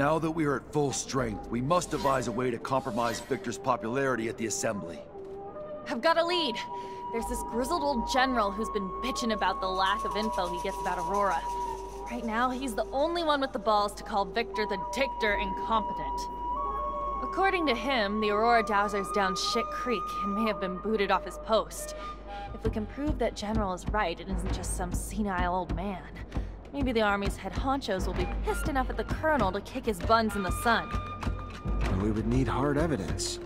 Now that we are at full strength, we must devise a way to compromise Victor's popularity at the Assembly. I've got a lead. There's this grizzled old general who's been bitching about the lack of info he gets about Aurora. Right now, he's the only one with the balls to call Victor the Dictator incompetent. According to him, the Aurora Dowser's down shit creek and may have been booted off his post. If we can prove that General is right and isn't just some senile old man, maybe the Army's head honchos will be pissed enough at the Colonel to kick his buns in the sun. And we would need hard evidence.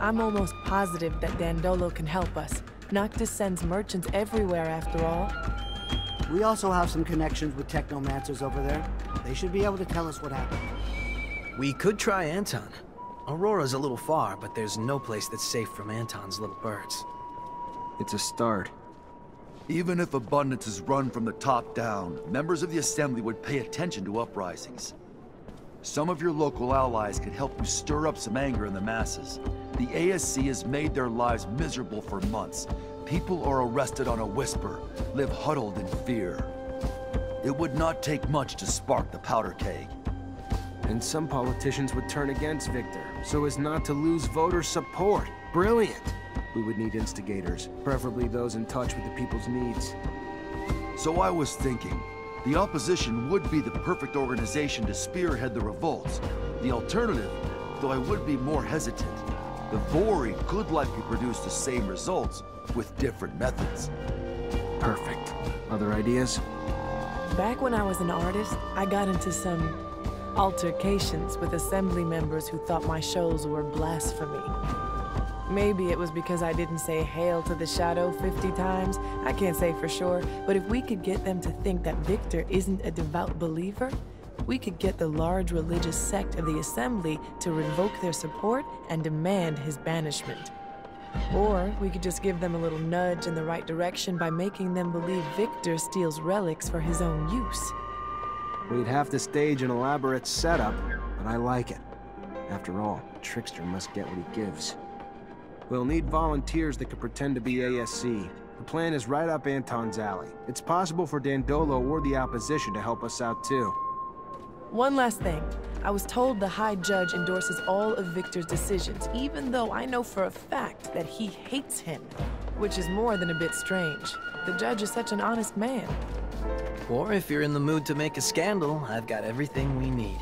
I'm almost positive that Dandolo can help us. Noctis sends merchants everywhere, after all. We also have some connections with Technomancers over there. They should be able to tell us what happened. We could try Anton. Aurora's a little far, but there's no place that's safe from Anton's little birds. It's a start. Even if abundance is run from the top down, members of the Assembly would pay attention to uprisings. Some of your local allies could help you stir up some anger in the masses. The ASC has made their lives miserable for months. People are arrested on a whisper, live huddled in fear. It would not take much to spark the powder keg. And some politicians would turn against Victor, so as not to lose voter support. Brilliant! We would need instigators, preferably those in touch with the people's needs. So I was thinking, the opposition would be the perfect organization to spearhead the revolts. The alternative, though I would be more hesitant, the Vori could likely produce the same results with different methods. Perfect. Other ideas? Back when I was an artist, I got into some altercations with Assembly members who thought my shows were blasphemy. Maybe it was because I didn't say "Hail to the Shadow" 50 times. I can't say for sure, but if we could get them to think that Victor isn't a devout believer, we could get the large religious sect of the Assembly to revoke their support and demand his banishment. Or we could just give them a little nudge in the right direction by making them believe Victor steals relics for his own use. We'd have to stage an elaborate setup, but I like it. After all, a trickster must get what he gives. We'll need volunteers that can pretend to be ASC. The plan is right up Anton's alley. It's possible for Dandolo or the opposition to help us out too. One last thing. I was told the High Judge endorses all of Victor's decisions, even though I know for a fact that he hates him, which is more than a bit strange. The judge is such an honest man. Or if you're in the mood to make a scandal, I've got everything we need.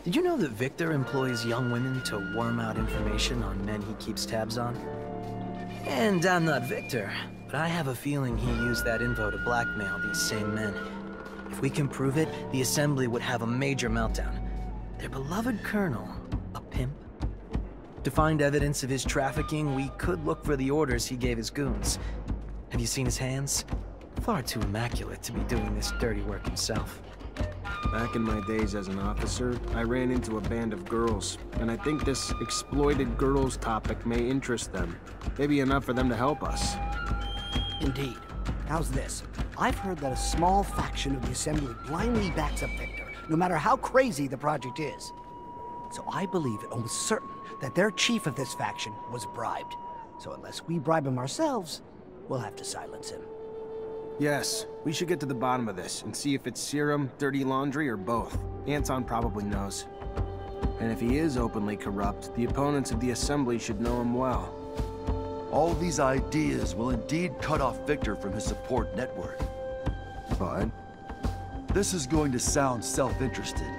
Did you know that Victor employs young women to worm out information on men he keeps tabs on? And I'm not Victor, but I have a feeling he used that info to blackmail these same men. If we can prove it, the Assembly would have a major meltdown. Their beloved colonel, a pimp? To find evidence of his trafficking, we could look for the orders he gave his goons. Have you seen his hands? Far too immaculate to be doing this dirty work himself. Back in my days as an officer, I ran into a band of girls, and I think this exploited girls topic may interest them. Maybe enough for them to help us. Indeed. How's this? I've heard that a small faction of the Assembly blindly backs up Victor, no matter how crazy the project is. So I believe it almost certain that their chief of this faction was bribed. So unless we bribe him ourselves, we'll have to silence him. Yes, we should get to the bottom of this and see if it's serum, dirty laundry, or both. Anton probably knows. And if he is openly corrupt, the opponents of the Assembly should know him well. All these ideas will indeed cut off Victor from his support network. But this is going to sound self-interested,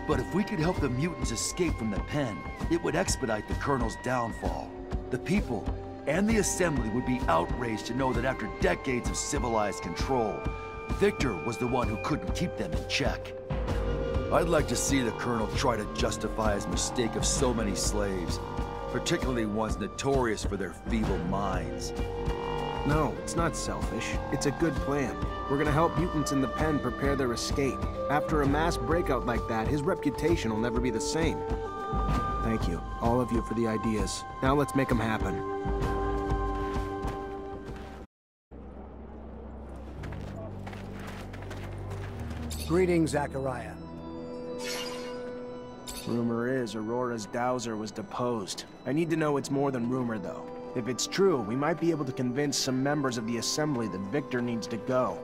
but if we could help the mutants escape from the pen, it would expedite the Colonel's downfall. The people and the Assembly would be outraged to know that after decades of civilized control, Victor was the one who couldn't keep them in check. I'd like to see the Colonel try to justify his mistake of so many slaves, particularly ones notorious for their feeble minds. no, it's not selfish. It's a good plan. We're gonna help mutants in the pen prepare their escape. After a mass breakout like that, his reputation will never be the same. Thank you, all of you, for the ideas. Now let's make them happen. Greetings, Zachariah. Rumor is Aurora's dowser was deposed. I need to know it's more than rumor, though. If it's true, we might be able to convince some members of the Assembly that Victor needs to go.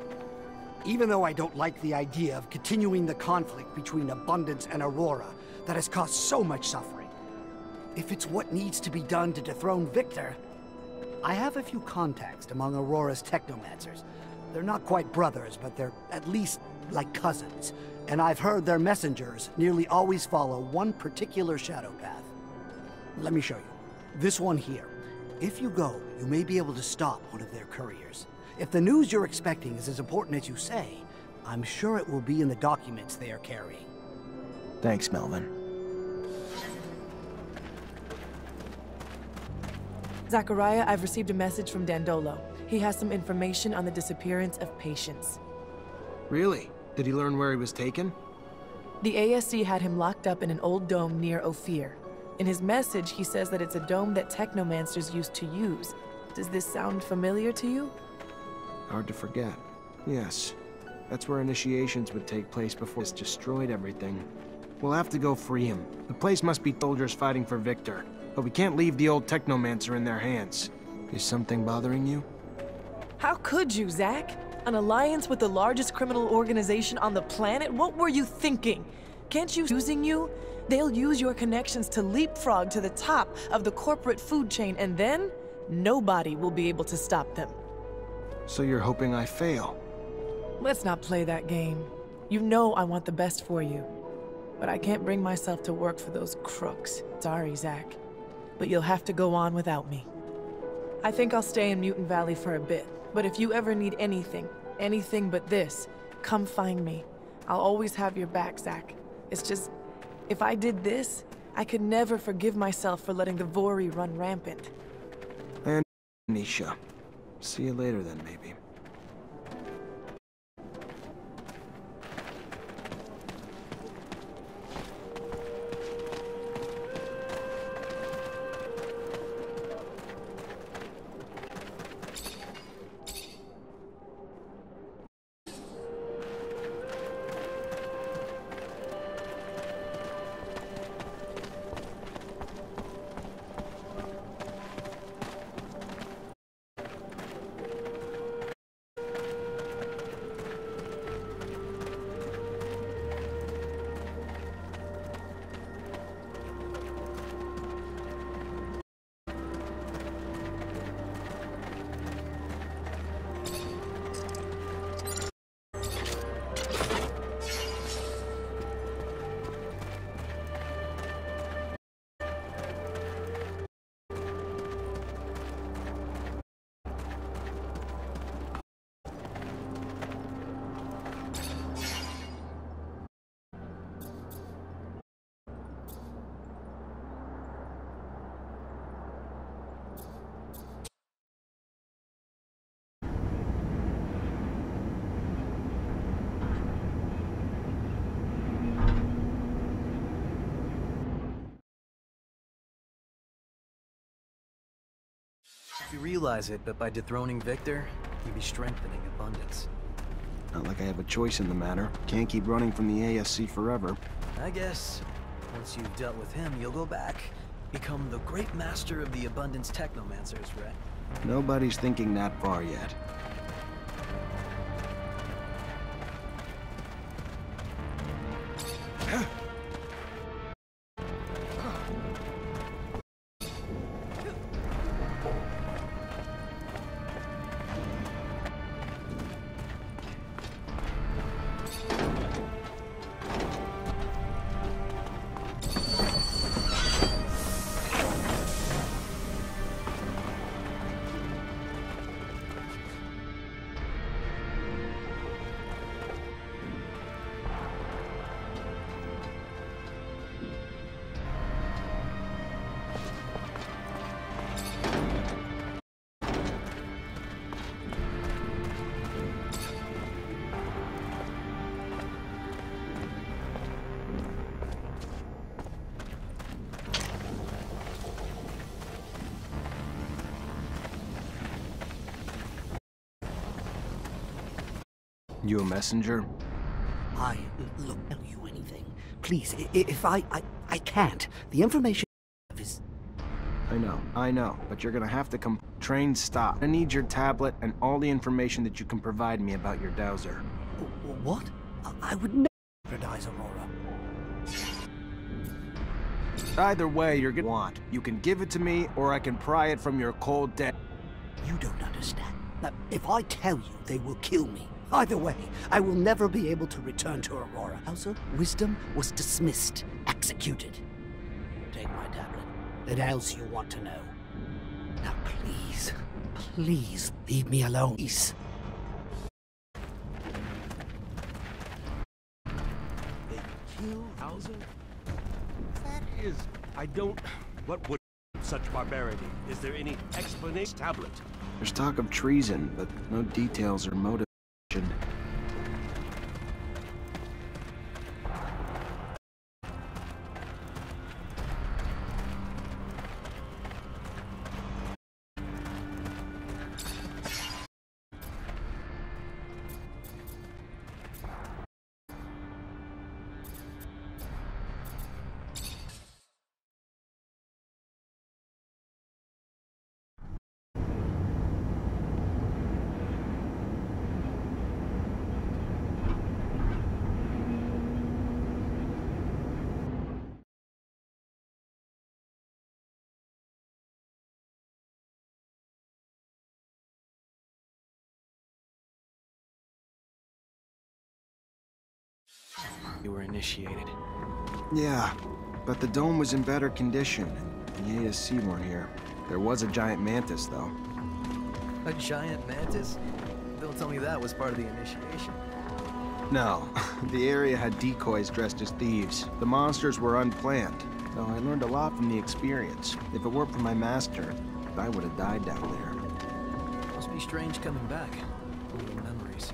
Even though I don't like the idea of continuing the conflict between Abundance and Aurora that has caused so much suffering, if it's what needs to be done to dethrone Victor, I have a few contacts among Aurora's Technomancers. They're not quite brothers, but they're at least like cousins. And I've heard their messengers nearly always follow one particular shadow path. Let me show you. This one here. If you go, you may be able to stop one of their couriers. If the news you're expecting is as important as you say, I'm sure it will be in the documents they are carrying. Thanks, Melvin. Zachariah, I've received a message from Dandolo. He has some information on the disappearance of Patience. Really? Did he learn where he was taken? The ASC had him locked up in an old dome near Ophir. In his message, he says that it's a dome that Technomancers used to use. Does this sound familiar to you? Hard to forget. Yes. That's where initiations would take place before it's destroyed everything. We'll have to go free him. The place must be soldiers fighting for Victor. But we can't leave the old Technomancer in their hands. Is something bothering you? How could you, Zach? An alliance with the largest criminal organization on the planet? What were you thinking? Can't you using you? They'll use your connections to leapfrog to the top of the corporate food chain, and then nobody will be able to stop them. So you're hoping I fail? Let's not play that game. You know I want the best for you. But I can't bring myself to work for those crooks. Sorry, Zach. But you'll have to go on without me. I think I'll stay in Mutant Valley for a bit. But if you ever need anything but this, come find me. I'll always have your back, Zach. It's just, if I did this, I could never forgive myself for letting the Vori run rampant. And Nisha. See you later then, maybe. You realize it, but by dethroning Victor, you'd be strengthening Abundance. Not like I have a choice in the matter. Can't keep running from the ASC forever. I guess, once you've dealt with him, you'll go back, become the great master of the Abundance Technomancers, right? Nobody's thinking that far yet. You a messenger? Look, tell you anything. Please, if I can't. The information is... I know, but you're gonna have to come... Train, stop. I need your tablet and all the information that you can provide me about your dowser. What? I would never jeopardize Aurora. Either way, you're gonna want. You can give it to me, or I can pry it from your cold dead. You don't understand. Now, if I tell you, they will kill me. Either way, I will never be able to return to Aurora. Hauser, wisdom was dismissed, executed. Take my tablet. What else you want to know? Now please, please leave me alone. Please. They killed Hauser? That is... I don't... What would such barbarity? Is there any explanation? Tablet. There's talk of treason, but no details or motivation. You were initiated. Yeah, but the dome was in better condition, and the ASC weren't here. There was a giant mantis, though. A giant mantis? Don't tell me that was part of the initiation. No, the area had decoys dressed as thieves. The monsters were unplanned, so I learned a lot from the experience. If it weren't for my master, I would have died down there. Must be strange coming back. Full of memories.